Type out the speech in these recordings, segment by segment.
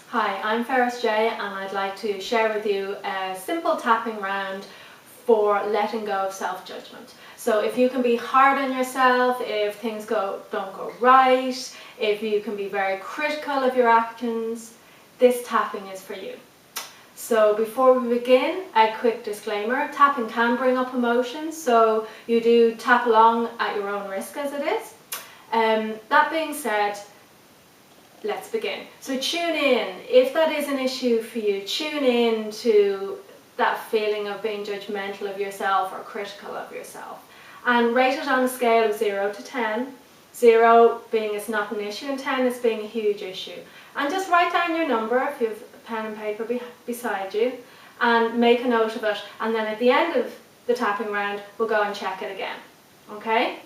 Hi, I'm Ferris J and I'd like to share with you a simple tapping round for letting go of self-judgment. So if you can be hard on yourself, if things don't go right, if you can be very critical of your actions, this tapping is for you. So before we begin, a quick disclaimer: tapping can bring up emotions, so you do tap along at your own risk as it is. That being said, let's begin. So tune in. If that is an issue for you, tune in to that feeling of being judgmental of yourself or critical of yourself. And rate it on a scale of 0 to 10. 0 being it's not an issue and 10 is being a huge issue. And just write down your number if you have a pen and paper beside you and make a note of it. And then at the end of the tapping round, we'll go and check it again. Okay?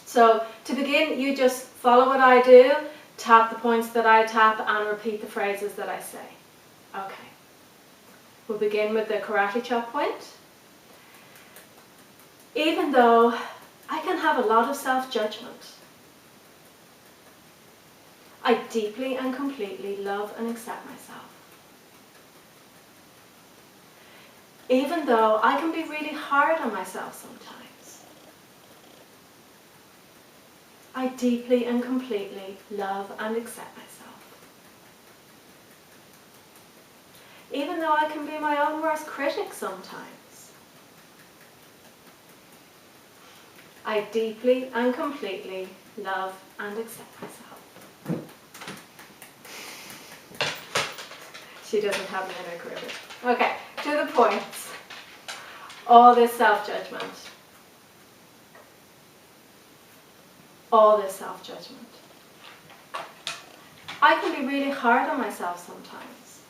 So to begin, you just follow what I do. Tap the points that I tap and repeat the phrases that I say. Okay. We'll begin with the karate chop point. Even though I can have a lot of self-judgment, I deeply and completely love and accept myself. Even though I can be really hard on myself sometimes, I deeply and completely love and accept myself. Even though I can be my own worst critic sometimes, I deeply and completely love and accept myself. She doesn't have an inner critic. Okay, to the points. All this self-judgment. All this self-judgment. I can be really hard on myself sometimes.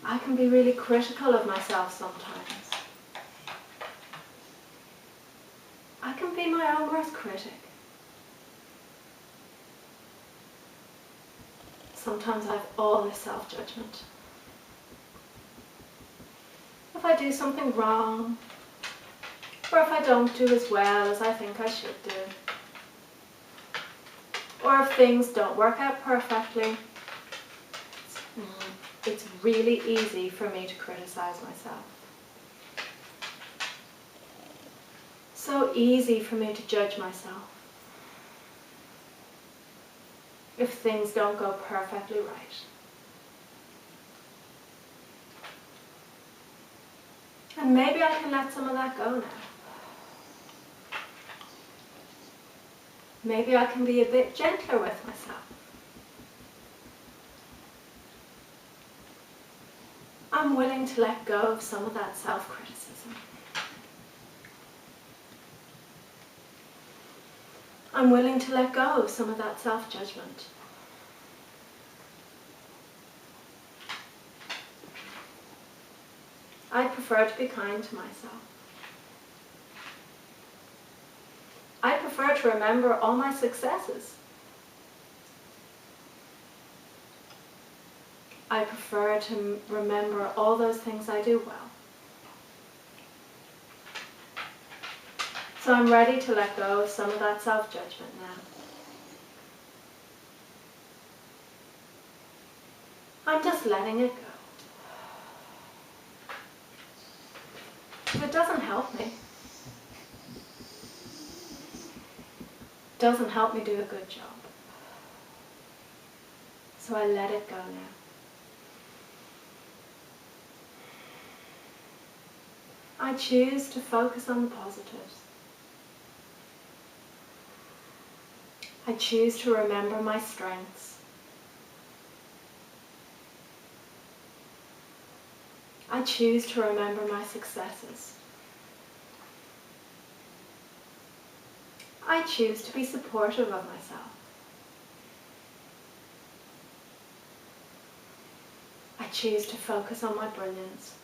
I can be really critical of myself sometimes. I can be my own worst critic. Sometimes I have all this self-judgment. If I do something wrong, or if I don't do as well as I think I should do, or if things don't work out perfectly, it's really easy for me to criticize myself. So easy for me to judge myself if things don't go perfectly right. And maybe I can let some of that go now. Maybe I can be a bit gentler with myself. I'm willing to let go of some of that self-criticism. I'm willing to let go of some of that self-judgment. I prefer to be kind to myself. I prefer to remember all my successes. I prefer to remember all those things I do well. So I'm ready to let go of some of that self-judgment now. I'm just letting it go. If it doesn't help me, doesn't help me do a good job. So I let it go now. I choose to focus on the positives. I choose to remember my strengths. I choose to remember my successes. I choose to be supportive of myself. I choose to focus on my brilliance.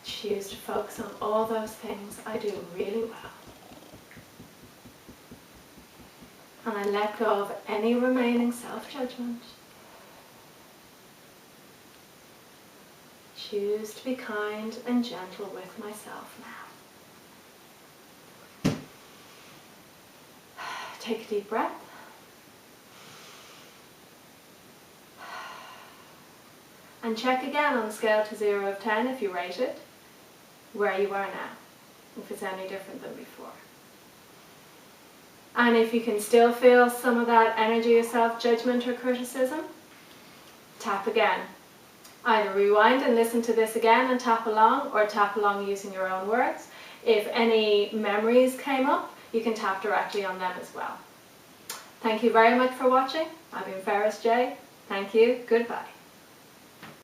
I choose to focus on all those things I do really well. And I let go of any remaining self-judgment. Choose to be kind and gentle with myself now. take a deep breath. And check again on a scale to 0 to 10 if you rate it, where you are now, if it's any different than before. And if you can still feel some of that energy of self-judgment or criticism, tap again. Either rewind and listen to this again and tap along, or tap along using your own words. If any memories came up, you can tap directly on them as well. Thank you very much for watching. I've been Ferris J. Thank you. Goodbye.